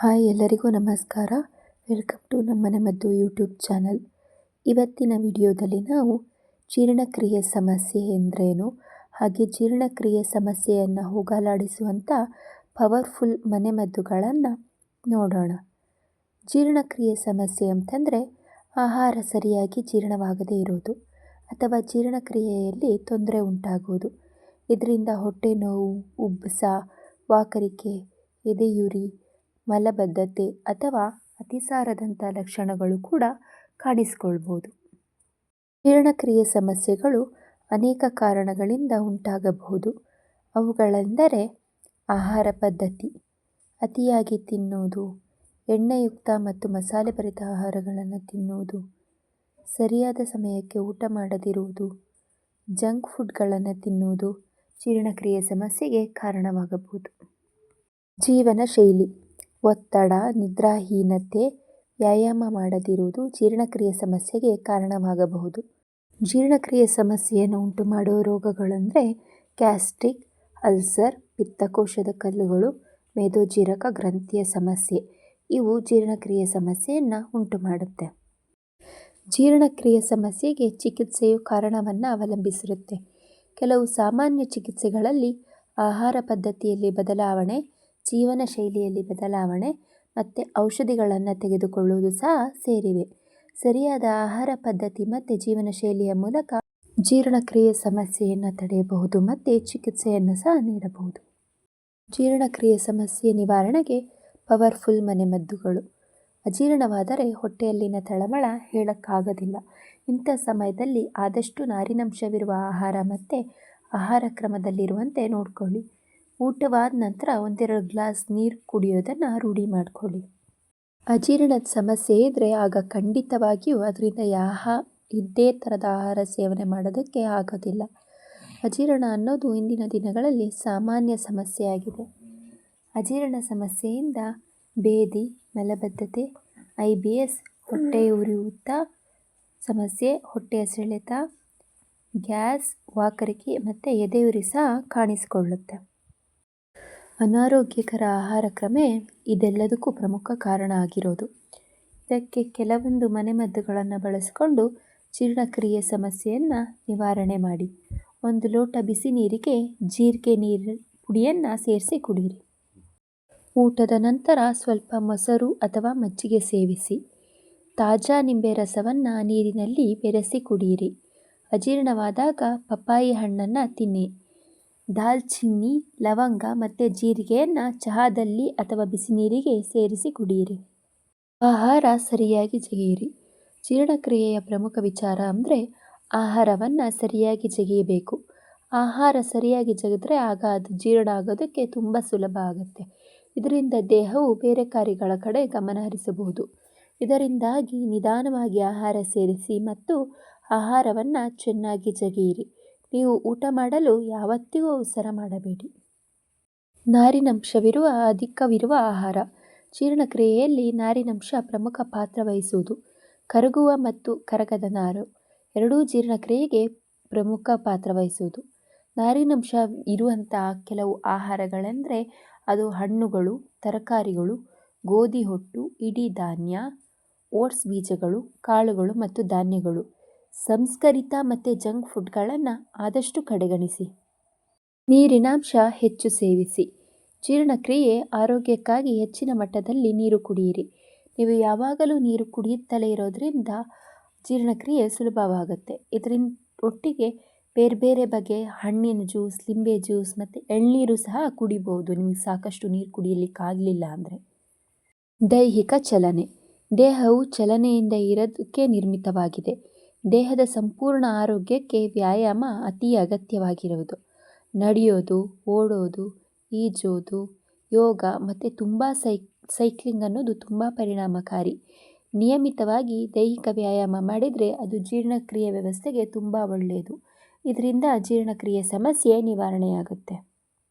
Hi ಎಲ್ಲರಿಗೂ ನಮಸ್ಕಾರ. Welcome to ನಮ್ಮನೆ ಮದ್ದು ಯೂಟ್ಯೂಬ್ ಚಾನಲ್. ಇವತ್ತಿನ ವಿಡಿಯೋದಲ್ಲಿ ನಾವು ಜೀರ್ಣಕ್ರಿಯೆ ಸಮಸ್ಯೆ ಎಂದರೇನು, ಹಾಗೆ ಜೀರ್ಣಕ್ರಿಯೆ ಸಮಸ್ಯೆಯನ್ನು ಹೋಗಲಾಡಿಸುವಂಥ ಪವರ್ಫುಲ್ ಮನೆಮದ್ದುಗಳನ್ನು ನೋಡೋಣ. ಜೀರ್ಣಕ್ರಿಯೆ ಸಮಸ್ಯೆ ಅಂತಂದರೆ ಆಹಾರ ಸರಿಯಾಗಿ ಜೀರ್ಣವಾಗದೇ ಇರೋದು ಅಥವಾ ಜೀರ್ಣಕ್ರಿಯೆಯಲ್ಲಿ ತೊಂದರೆ ಉಂಟಾಗುವುದು. ಇದರಿಂದ ಹೊಟ್ಟೆ ನೋವು, ಉಬ್ಬಸ, ವಾಕರಿಕೆ, ಎದೆಯುರಿ, ಮಲಬದ್ಧತೆ ಅಥವಾ ಅತಿಸಾರದಂಥ ಲಕ್ಷಣಗಳು ಕೂಡ ಕಾಣಿಸಿಕೊಳ್ಬೋದು. ಜೀರ್ಣಕ್ರಿಯೆ ಸಮಸ್ಯೆಗಳು ಅನೇಕ ಕಾರಣಗಳಿಂದ ಉಂಟಾಗಬಹುದು. ಅವುಗಳೆಂದರೆ ಆಹಾರ ಪದ್ಧತಿ, ಅತಿಯಾಗಿ ತಿನ್ನುವುದು, ಎಣ್ಣೆಯುಕ್ತ ಮತ್ತು ಮಸಾಲೆ ಭರಿತ ಆಹಾರಗಳನ್ನು ತಿನ್ನುವುದು, ಸರಿಯಾದ ಸಮಯಕ್ಕೆ ಊಟ ಮಾಡದಿರುವುದು, ಜಂಕ್ ಫುಡ್ಗಳನ್ನು ತಿನ್ನುವುದು ಜೀರ್ಣಕ್ರಿಯೆ ಸಮಸ್ಯೆಗೆ ಕಾರಣವಾಗಬಹುದು. ಜೀವನ ಶೈಲಿ, ಒತ್ತಡ, ನಿದ್ರಾಹೀನತೆ, ವ್ಯಾಯಾಮ ಮಾಡದಿರುವುದು ಜೀರ್ಣಕ್ರಿಯೆ ಸಮಸ್ಯೆಗೆ ಕಾರಣವಾಗಬಹುದು. ಜೀರ್ಣಕ್ರಿಯೆ ಸಮಸ್ಯೆಯನ್ನು ಉಂಟು ಮಾಡುವ ರೋಗಗಳೆಂದರೆ ಗ್ಯಾಸ್ಟ್ರಿಕ್, ಅಲ್ಸರ್, ಪಿತ್ತಕೋಶದ ಕಲ್ಲುಗಳು, ಮೇದೋಜೀರಕ ಗ್ರಂಥಿಯ ಸಮಸ್ಯೆ. ಇವು ಜೀರ್ಣಕ್ರಿಯೆ ಸಮಸ್ಯೆಯನ್ನು ಉಂಟು ಮಾಡುತ್ತೆ. ಜೀರ್ಣಕ್ರಿಯೆ ಸಮಸ್ಯೆಗೆ ಚಿಕಿತ್ಸೆಯು ಕಾರಣವನ್ನು ಅವಲಂಬಿಸಿರುತ್ತೆ. ಕೆಲವು ಸಾಮಾನ್ಯ ಚಿಕಿತ್ಸೆಗಳಲ್ಲಿ ಆಹಾರ ಪದ್ಧತಿಯಲ್ಲಿ ಬದಲಾವಣೆ, ಜೀವನ ಶೈಲಿಯಲ್ಲಿ ಬದಲಾವಣೆ ಮತ್ತು ಔಷಧಿಗಳನ್ನು ತೆಗೆದುಕೊಳ್ಳುವುದು ಸಹ ಸೇರಿವೆ. ಸರಿಯಾದ ಆಹಾರ ಪದ್ಧತಿ ಮತ್ತು ಜೀವನ ಶೈಲಿಯ ಮೂಲಕ ಜೀರ್ಣಕ್ರಿಯೆ ಸಮಸ್ಯೆಯನ್ನು ತಡೆಯಬಹುದು ಮತ್ತು ಚಿಕಿತ್ಸೆಯನ್ನು ಸಹ ನೀಡಬಹುದು. ಜೀರ್ಣಕ್ರಿಯೆ ಸಮಸ್ಯೆ ನಿವಾರಣೆಗೆ ಪವರ್ಫುಲ್ ಮನೆಮದ್ದುಗಳು. ಅಜೀರ್ಣವಾದರೆ ಹೊಟ್ಟೆಯಲ್ಲಿನ ತಳಮಳ ಹೇಳಕ್ಕಾಗೋದಿಲ್ಲ. ಇಂಥ ಸಮಯದಲ್ಲಿ ಆದಷ್ಟು ನಾರಿನಂಶವಿರುವ ಆಹಾರ ಮತ್ತು ಆಹಾರ ಕ್ರಮದಲ್ಲಿರುವಂತೆ ನೋಡಿಕೊಳ್ಳಿ. ಊಟವಾದ ನಂತರ 1-2 ಗ್ಲಾಸ್ ನೀರು ಕುಡಿಯೋದನ್ನು ರೂಢಿ ಮಾಡಿಕೊಳ್ಳಿ. ಅಜೀರ್ಣದ ಸಮಸ್ಯೆ ಇದ್ದರೆ ಆಗ ಖಂಡಿತವಾಗಿಯೂ ಅದರಿಂದ ಇದೇ ಥರದ ಆಹಾರ ಸೇವನೆ ಮಾಡೋದಕ್ಕೆ ಆಗೋದಿಲ್ಲ. ಅಜೀರ್ಣ ಅನ್ನೋದು ಇಂದಿನ ದಿನಗಳಲ್ಲಿ ಸಾಮಾನ್ಯ ಸಮಸ್ಯೆಯಾಗಿದೆ. ಅಜೀರ್ಣ ಸಮಸ್ಯೆಯಿಂದ ಬೇದಿ, ಮಲಬದ್ಧತೆ, IBS, ಹೊಟ್ಟೆ ಉರಿಯೂತ ಸಮಸ್ಯೆ, ಹೊಟ್ಟೆಯ ಸೆಳೆತ, ಗ್ಯಾಸ್, ವಾಕರಿಕೆ ಮತ್ತು ಎದೆಯುರಿ ಸಹ ಕಾಣಿಸಿಕೊಳ್ಳುತ್ತೆ. ಅನಾರೋಗ್ಯಕರ ಆಹಾರ ಕ್ರಮ ಇದೆಲ್ಲದಕ್ಕೂ ಪ್ರಮುಖ ಕಾರಣ ಆಗಿರೋದು. ಇದಕ್ಕೆ ಕೆಲವೊಂದು ಮನೆಮದ್ದುಗಳನ್ನು ಬಳಸಿಕೊಂಡು ಜೀರ್ಣಕ್ರಿಯೆ ಸಮಸ್ಯೆಯನ್ನು ನಿವಾರಣೆ ಮಾಡಿ. 1 ಲೋಟ ಬಿಸಿ ನೀರಿಗೆ ಜೀರಿಗೆ ನೀರು ಪುಡಿಯನ್ನು ಸೇರಿಸಿ ಕುಡಿಯಿರಿ. ಊಟದ ನಂತರ ಸ್ವಲ್ಪ ಮೊಸರು ಅಥವಾ ಮಜ್ಜಿಗೆ ಸೇವಿಸಿ. ತಾಜಾ ನಿಂಬೆ ರಸವನ್ನು ನೀರಿನಲ್ಲಿ ಬೆರೆಸಿ ಕುಡಿಯಿರಿ. ಅಜೀರ್ಣವಾದಾಗ ಪಪ್ಪಾಯಿ ಹಣ್ಣನ್ನು ತಿನ್ನಿ. ದಾಲ್ಚಿನ್ನಿ, ಲವಂಗ ಮತ್ತು ಜೀರಿಗೆಯನ್ನು ಚಹಾದಲ್ಲಿ ಅಥವಾ ಬಿಸಿ ನೀರಿಗೆ ಸೇರಿಸಿ ಕುಡಿಯಿರಿ. ಆಹಾರ ಸರಿಯಾಗಿ ಜಗಿಯಿರಿ. ಜೀರ್ಣಕ್ರಿಯೆಯ ಪ್ರಮುಖ ವಿಚಾರ ಅಂದರೆ ಆಹಾರವನ್ನು ಸರಿಯಾಗಿ ಜಗಿಯಬೇಕು. ಆಹಾರ ಸರಿಯಾಗಿ ಜಗಿದ್ರೆ ಆಗ ಅದು ಜೀರ್ಣ ಆಗೋದಕ್ಕೆ ತುಂಬ ಸುಲಭ ಆಗುತ್ತೆ. ಇದರಿಂದ ದೇಹವು ಬೇರೆ ಕಾರ್ಯಗಳ ಕಡೆ ಗಮನ ಹರಿಸಬಹುದು. ಇದರಿಂದಾಗಿ ನಿಧಾನವಾಗಿ ಆಹಾರ ಸೇರಿಸಿ ಮತ್ತು ಆಹಾರವನ್ನು ಚೆನ್ನಾಗಿ ಜಗಿಯಿರಿ. ನೀವು ಊಟ ಮಾಡಲು ಯಾವತ್ತಿಗೂ ಅವಸರ ಮಾಡಬೇಡಿ. ಅಧಿಕವಿರುವ ಆಹಾರ. ಜೀರ್ಣಕ್ರಿಯೆಯಲ್ಲಿ ನಾರಿನಂಶ ಪ್ರಮುಖ ಪಾತ್ರ ವಹಿಸುವುದು. ಕರಗುವ ಮತ್ತು ಕರಗದ ನಾರು ಎರಡೂ ಜೀರ್ಣಕ್ರಿಯೆಗೆ ಪ್ರಮುಖ ಪಾತ್ರ ವಹಿಸುವುದು. ನಾರಿನಂಶ ಇರುವಂಥ ಕೆಲವು ಆಹಾರಗಳೆಂದರೆ ಅದು ಹಣ್ಣುಗಳು, ತರಕಾರಿಗಳು, ಗೋಧಿ ಹೊಟ್ಟು, ಇಡೀ ಧಾನ್ಯ, ಓಟ್ಸ್ ಬೀಜಗಳು, ಕಾಳುಗಳು ಮತ್ತು ಧಾನ್ಯಗಳು. ಸಂಸ್ಕರಿತ ಮತ್ತು ಜಂಕ್ ಫುಡ್ಗಳನ್ನು ಆದಷ್ಟು ಕಡೆಗಣಿಸಿ. ನೀರಿನಾಂಶ ಹೆಚ್ಚು ಸೇವಿಸಿ. ಜೀರ್ಣಕ್ರಿಯೆ ಆರೋಗ್ಯಕ್ಕಾಗಿ ಹೆಚ್ಚಿನ ಮಟ್ಟದಲ್ಲಿ ನೀರು ಕುಡಿಯಿರಿ. ನೀವು ಯಾವಾಗಲೂ ನೀರು ಕುಡಿಯುತ್ತಲೇ ಇರೋದ್ರಿಂದ ಜೀರ್ಣಕ್ರಿಯೆ ಸುಲಭವಾಗುತ್ತೆ. ಇದರಿಂದ ಒಟ್ಟಿಗೆ ಬೇರೆ ಬೇರೆ ಬಗೆಯ ಹಣ್ಣಿನ ಜ್ಯೂಸ್, ಲಿಂಬೆ ಜ್ಯೂಸ್ ಮತ್ತು ಎಳ್ನೀರು ಸಹ ಕುಡಿಬೋದು ನಿಮಗೆ ಸಾಕಷ್ಟು ನೀರು ಕುಡಿಯಲಿಕ್ಕಾಗಲಿಲ್ಲ ಅಂದರೆ. ದೈಹಿಕ ಚಲನೆ. ದೇಹವು ಚಲನೆಯಿಂದ ಇರೋದಕ್ಕೆ ನಿರ್ಮಿತವಾಗಿದೆ. ದೇಹದ ಸಂಪೂರ್ಣ ಆರೋಗ್ಯಕ್ಕೆ ವ್ಯಾಯಾಮ ಅತಿ ಅಗತ್ಯವಾಗಿರುವುದು. ನಡೆಯೋದು, ಓಡೋದು, ಈಜೋದು, ಯೋಗ ಮತ್ತು ತುಂಬ ಸೈಕ್ಲಿಂಗ್ ಅನ್ನೋದು ತುಂಬ ಪರಿಣಾಮಕಾರಿ. ನಿಯಮಿತವಾಗಿ ದೈಹಿಕ ವ್ಯಾಯಾಮ ಮಾಡಿದರೆ ಅದು ಜೀರ್ಣಕ್ರಿಯೆ ವ್ಯವಸ್ಥೆಗೆ ತುಂಬ ಒಳ್ಳೆಯದು. ಇದರಿಂದ ಜೀರ್ಣಕ್ರಿಯೆ ಸಮಸ್ಯೆ ನಿವಾರಣೆಯಾಗುತ್ತೆ.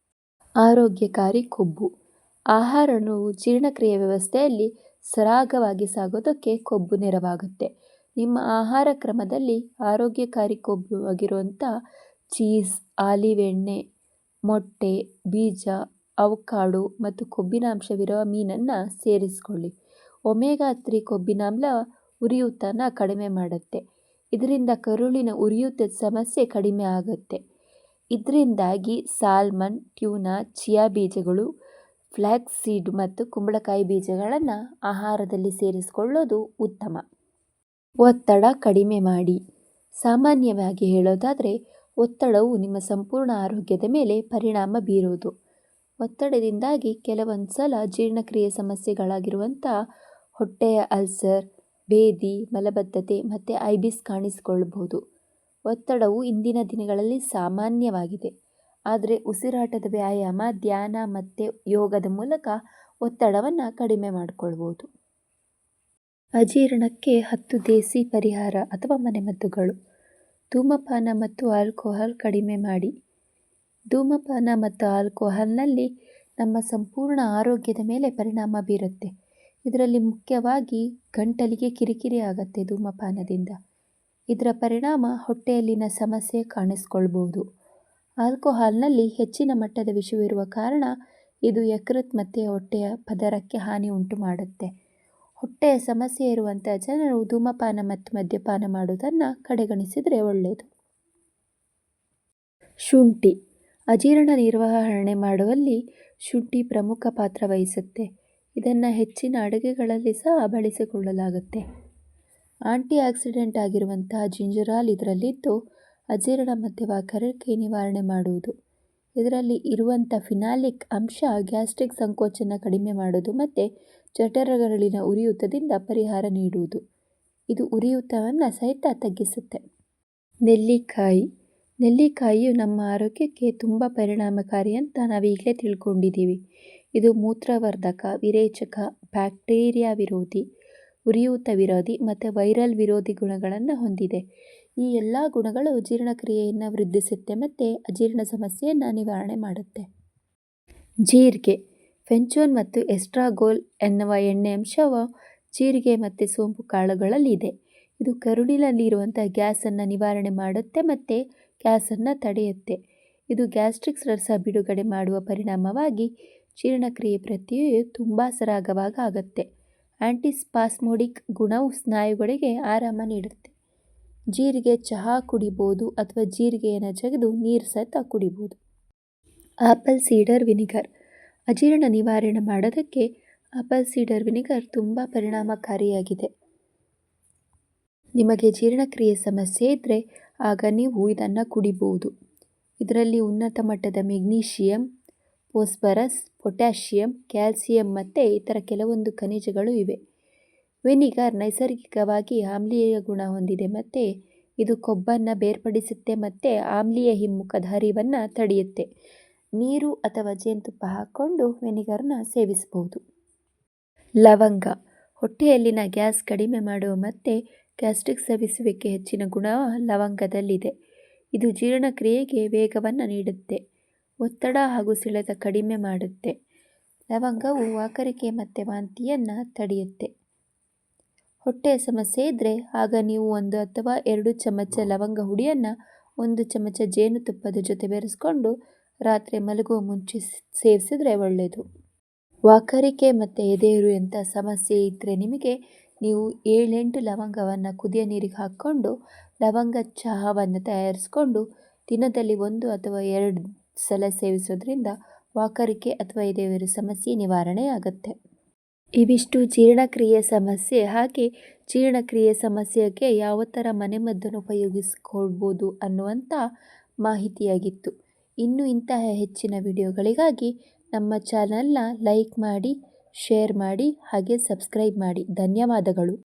ಆರೋಗ್ಯಕಾರಿ ಕೊಬ್ಬು. ಆಹಾರವು ಜೀರ್ಣಕ್ರಿಯೆ ವ್ಯವಸ್ಥೆಯಲ್ಲಿ ಸರಾಗವಾಗಿ ಸಾಗೋದಕ್ಕೆ ಕೊಬ್ಬು ನೆರವಾಗುತ್ತೆ. ನಿಮ್ಮ ಆಹಾರ ಕ್ರಮದಲ್ಲಿ ಆರೋಗ್ಯಕಾರಿ ಕೊಬ್ಬು ಆಗಿರುವಂಥ ಚೀಸ್, ಆಲಿವ್ ಎಣ್ಣೆ, ಮೊಟ್ಟೆ, ಬೀಜ, ಅವಕಾಡೊ ಮತ್ತು ಕೊಬ್ಬಿನಾಂಶವಿರುವ ಮೀನನ್ನು ಸೇರಿಸಿಕೊಳ್ಳಿ. ಒಮೆಗಾ 3 ಕೊಬ್ಬಿನಾಮ್ಲ ಉರಿಯೂತನ ಕಡಿಮೆ ಮಾಡುತ್ತೆ. ಇದರಿಂದ ಕರುಳಿನ ಉರಿಯೂತದ ಸಮಸ್ಯೆ ಕಡಿಮೆ ಆಗುತ್ತೆ. ಇದರಿಂದಾಗಿ ಸಾಲ್ಮನ್, ಟ್ಯೂನಾ, ಚಿಯಾ ಬೀಜಗಳು, ಫ್ಲ್ಯಾಕ್ಸ್ ಸೀಡ್ ಮತ್ತು ಕುಂಬಳಕಾಯಿ ಬೀಜಗಳನ್ನು ಆಹಾರದಲ್ಲಿ ಸೇರಿಸಿಕೊಳ್ಳೋದು ಉತ್ತಮ. ಒತ್ತಡ ಕಡಿಮೆ ಮಾಡಿ. ಸಾಮಾನ್ಯವಾಗಿ ಹೇಳೋದಾದರೆ ಒತ್ತಡವು ನಿಮ್ಮ ಸಂಪೂರ್ಣ ಆರೋಗ್ಯದ ಮೇಲೆ ಪರಿಣಾಮ ಬೀರೋದು. ಒತ್ತಡದಿಂದಾಗಿ ಕೆಲವೊಂದು ಸಲ ಜೀರ್ಣಕ್ರಿಯೆ ಸಮಸ್ಯೆಗಳಾಗಿರುವಂಥ ಹೊಟ್ಟೆಯ ಅಲ್ಸರ್, ಭೇದಿ, ಮಲಬದ್ಧತೆ ಮತ್ತು ಐಬಿಸ್ ಕಾಣಿಸಿಕೊಳ್ಳಬಹುದು. ಒತ್ತಡವು ಇಂದಿನ ದಿನಗಳಲ್ಲಿ ಸಾಮಾನ್ಯವಾಗಿದೆ. ಆದರೆ ಉಸಿರಾಟದ ವ್ಯಾಯಾಮ, ಧ್ಯಾನ ಮತ್ತು ಯೋಗದ ಮೂಲಕ ಒತ್ತಡವನ್ನು ಕಡಿಮೆ ಮಾಡಿಕೊಳ್ಬೋದು. ಅಜೀರ್ಣಕ್ಕೆ 10 ದೇಸಿ ಪರಿಹಾರ ಅಥವಾ ಮನೆಮದ್ದುಗಳು. ಧೂಮಪಾನ ಮತ್ತು ಆಲ್ಕೋಹಾಲ್ ಕಡಿಮೆ ಮಾಡಿ. ಧೂಮಪಾನ ಮತ್ತು ಆಲ್ಕೋಹಾಲ್ನಲ್ಲಿ ನಮ್ಮ ಸಂಪೂರ್ಣ ಆರೋಗ್ಯದ ಮೇಲೆ ಪರಿಣಾಮ ಬೀರುತ್ತೆ. ಇದರಲ್ಲಿ ಮುಖ್ಯವಾಗಿ ಗಂಟಲಿಗೆ ಕಿರಿಕಿರಿ ಆಗುತ್ತೆ ಧೂಮಪಾನದಿಂದ. ಇದರ ಪರಿಣಾಮ ಹೊಟ್ಟೆಯಲ್ಲಿನ ಸಮಸ್ಯೆ ಕಾಣಿಸ್ಕೊಳ್ಬೋದು. ಆಲ್ಕೋಹಾಲ್ನಲ್ಲಿ ಹೆಚ್ಚಿನ ಮಟ್ಟದ ವಿಷವಿರುವ ಕಾರಣ ಇದು ಯಕೃತ್ ಮತ್ತು ಹೊಟ್ಟೆಯ ಪದರಕ್ಕೆ ಹಾನಿ ಉಂಟು ಮಾಡುತ್ತೆ. ಹೊಟ್ಟೆಯ ಸಮಸ್ಯೆ ಇರುವಂಥ ಜನರು ಧೂಮಪಾನ ಮತ್ತು ಮದ್ಯಪಾನ ಮಾಡುವುದನ್ನು ಕಡೆಗಣಿಸಿದರೆ ಒಳ್ಳೆಯದು. ಶುಂಠಿ. ಅಜೀರ್ಣ ನಿರ್ವಹಣೆ ಮಾಡುವಲ್ಲಿ ಶುಂಠಿ ಪ್ರಮುಖ ಪಾತ್ರ ವಹಿಸುತ್ತೆ. ಇದನ್ನು ಹೆಚ್ಚಿನ ಅಡುಗೆಗಳಲ್ಲಿ ಸಹ ಬಳಸಿಕೊಳ್ಳಲಾಗುತ್ತೆ. ಆಂಟಿ ಆಕ್ಸಿಡೆಂಟ್ ಆಗಿರುವಂತಹ ಜಿಂಜರಾಲ್ ಇದರಲ್ಲಿದ್ದು ಅಜೀರ್ಣ ಮತ್ತು ವಾಕರಿಕೆ ನಿವಾರಣೆ ಮಾಡುವುದು. ಇದರಲ್ಲಿ ಇರುವಂಥ ಫಿನಾಲಿಕ್ ಅಂಶ ಗ್ಯಾಸ್ಟ್ರಿಕ್ ಸಂಕೋಚನ ಕಡಿಮೆ ಮಾಡುವುದು ಮತ್ತು ಜಠರಗಳಿನ ಉರಿಯೂತದಿಂದ ಪರಿಹಾರ ನೀಡುವುದು. ಇದು ಉರಿಯೂತವನ್ನು ಸಹಿತ ತಗ್ಗಿಸುತ್ತೆ. ನೆಲ್ಲಿಕಾಯಿ. ನೆಲ್ಲಿಕಾಯಿಯು ನಮ್ಮ ಆರೋಗ್ಯಕ್ಕೆ ತುಂಬ ಪರಿಣಾಮಕಾರಿ ಅಂತ ನಾವೀಗಲೇ ತಿಳ್ಕೊಂಡಿದ್ದೀವಿ. ಇದು ಮೂತ್ರವರ್ಧಕ, ವಿರೇಚಕ, ಬ್ಯಾಕ್ಟೀರಿಯಾ ವಿರೋಧಿ, ಉರಿಯೂತ ವಿರೋಧಿ ಮತ್ತು ವೈರಲ್ ವಿರೋಧಿ ಗುಣಗಳನ್ನು ಹೊಂದಿದೆ. ಈ ಎಲ್ಲ ಗುಣಗಳು ಜೀರ್ಣಕ್ರಿಯೆಯನ್ನು ವೃದ್ಧಿಸುತ್ತೆ ಮತ್ತು ಅಜೀರ್ಣ ಸಮಸ್ಯೆಯನ್ನು ನಿವಾರಣೆ ಮಾಡುತ್ತೆ. ಜೀರಿಗೆ. ಫೆಂಚೋನ್ ಮತ್ತು ಎಸ್ಟ್ರಾಗೋಲ್ ಎನ್ನುವ ಎಣ್ಣೆ ಅಂಶವು ಜೀರಿಗೆ ಮತ್ತು ಸೋಂಪು ಕಾಳುಗಳಲ್ಲಿದೆ. ಇದು ಕರುಳಿನಲ್ಲಿರುವಂಥ ಗ್ಯಾಸನ್ನು ನಿವಾರಣೆ ಮಾಡುತ್ತೆ ಮತ್ತು ಗ್ಯಾಸನ್ನು ತಡೆಯುತ್ತೆ. ಇದು ಗ್ಯಾಸ್ಟ್ರಿಕ್ ರಸ ಬಿಡುಗಡೆ ಮಾಡುವ ಪರಿಣಾಮವಾಗಿ ಜೀರ್ಣಕ್ರಿಯೆ ಪ್ರಕ್ರಿಯೆಯು ತುಂಬ ಸರಾಗವಾಗಿ ಆಗುತ್ತೆ. ಆಂಟಿಸ್ಪಾಸ್ಮೋಡಿಕ್ ಗುಣವು ಸ್ನಾಯುಗಳಿಗೆ ಆರಾಮ ನೀಡುತ್ತೆ. ಜೀರಿಗೆ ಚಹಾ ಕುಡಿಬೋದು ಅಥವಾ ಜೀರಿಗೆಯನ್ನು ಜಗಿದು ನೀರು ಸಹಿತ ಕುಡಿಬೋದು. Apple cedar vinegar. ಅಜೀರ್ಣ ನಿವಾರಣೆ ಮಾಡೋದಕ್ಕೆ ಆಪಲ್ ಸೀಡರ್ ವಿನಿಗರ್ ತುಂಬ ಪರಿಣಾಮಕಾರಿಯಾಗಿದೆ. ನಿಮಗೆ ಜೀರ್ಣಕ್ರಿಯೆ ಸಮಸ್ಯೆ ಇದ್ದರೆ ಆಗ ನೀವು ಇದನ್ನು ಕುಡಿಬೋದು. ಇದರಲ್ಲಿ ಉನ್ನತ ಮಟ್ಟದ ಮೆಗ್ನೀಷಿಯಂ, ಫಾಸ್ಫರಸ್, ಪೊಟ್ಯಾಷಿಯಂ, ಕ್ಯಾಲ್ಸಿಯಂ ಮತ್ತು ಇತರ ಕೆಲವೊಂದು ಖನಿಜಗಳು ಇವೆ. ವಿನಿಗರ್ ನೈಸರ್ಗಿಕವಾಗಿ ಆಮ್ಲೀಯ ಗುಣ ಹೊಂದಿದೆ ಮತ್ತು ಇದು ಕೊಬ್ಬನ್ನು ಬೇರ್ಪಡಿಸುತ್ತೆ ಮತ್ತು ಆಮ್ಲೀಯ ಹಿಮ್ಮುಖದ ಹರಿವನ್ನು ತಡೆಯುತ್ತೆ. ನೀರು ಅಥವಾ ಜೇನುತುಪ್ಪ ಹಾಕ್ಕೊಂಡು ವಿನಿಗರ್ನ ಸೇವಿಸಬಹುದು. ಲವಂಗ. ಹೊಟ್ಟೆಯಲ್ಲಿನ ಗ್ಯಾಸ್ ಕಡಿಮೆ ಮಾಡುವ ಮತ್ತು ಗ್ಯಾಸ್ಟ್ರಿಕ್ ಸ್ರವಿಸುವಿಕೆ ಹೆಚ್ಚಿನ ಗುಣ ಲವಂಗದಲ್ಲಿದೆ. ಇದು ಜೀರ್ಣಕ್ರಿಯೆಗೆ ವೇಗವನ್ನು ನೀಡುತ್ತೆ. ಒತ್ತಡ ಹಾಗೂ ಸೆಳೆತ ಕಡಿಮೆ ಮಾಡುತ್ತೆ. ಲವಂಗವು ವಾಕರಿಕೆ ಮತ್ತು ವಾಂತಿಯನ್ನು ತಡೆಯುತ್ತೆ. ಹೊಟ್ಟೆಯ ಸಮಸ್ಯೆ ಇದ್ದರೆ ಆಗ ನೀವು 1 ಅಥವಾ 2 ಚಮಚ ಲವಂಗ ಹುಡಿಯನ್ನು 1 ಚಮಚ ಜೇನುತುಪ್ಪದ ಜೊತೆ ಬೆರೆಸ್ಕೊಂಡು ರಾತ್ರಿ ಮಲಗುವ ಮುಂಚೆ ಸೇವಿಸಿದ್ರೆ ಒಳ್ಳೆಯದು. ವಾಕರಿಕೆ ಮತ್ತು ಎದೆಯುರಿಯುವಂಥ ಸಮಸ್ಯೆ ಇದ್ದರೆ ನೀವು 7-8 ಲವಂಗವನ್ನು ಕುದಿಯ ನೀರಿಗೆ ಹಾಕ್ಕೊಂಡು ಲವಂಗ ಚಹಾವನ್ನು ತಯಾರಿಸ್ಕೊಂಡು ದಿನದಲ್ಲಿ 1 ಅಥವಾ 2 ಸಲ ಸೇವಿಸೋದ್ರಿಂದ ವಾಕರಿಕೆ ಅಥವಾ ಎದೆಯುರಿ ಸಮಸ್ಯೆ ನಿವಾರಣೆ ಆಗುತ್ತೆ. ಇವಿಷ್ಟು ಜೀರ್ಣಕ್ರಿಯೆ ಸಮಸ್ಯೆ ಹಾಗೆ ಜೀರ್ಣಕ್ರಿಯೆ ಸಮಸ್ಯೆಗೆ ಯಾವ ಥರ ಮನೆಮದ್ದನ್ನು ಉಪಯೋಗಿಸ್ಕೊಳ್ಬೋದು ಅನ್ನುವಂಥ ಮಾಹಿತಿಯಾಗಿತ್ತು. ಇನ್ನು ಇಂತಹ ಹೆಚ್ಚಿನ ವಿಡಿಯೋಗಳಿಗಾಗಿ ನಮ್ಮ ಚಾನಲ್ನ ಲೈಕ್ ಮಾಡಿ, ಶೇರ್ ಮಾಡಿ ಹಾಗೆ ಸಬ್ಸ್ಕ್ರೈಬ್ ಮಾಡಿ. ಧನ್ಯವಾದಗಳು.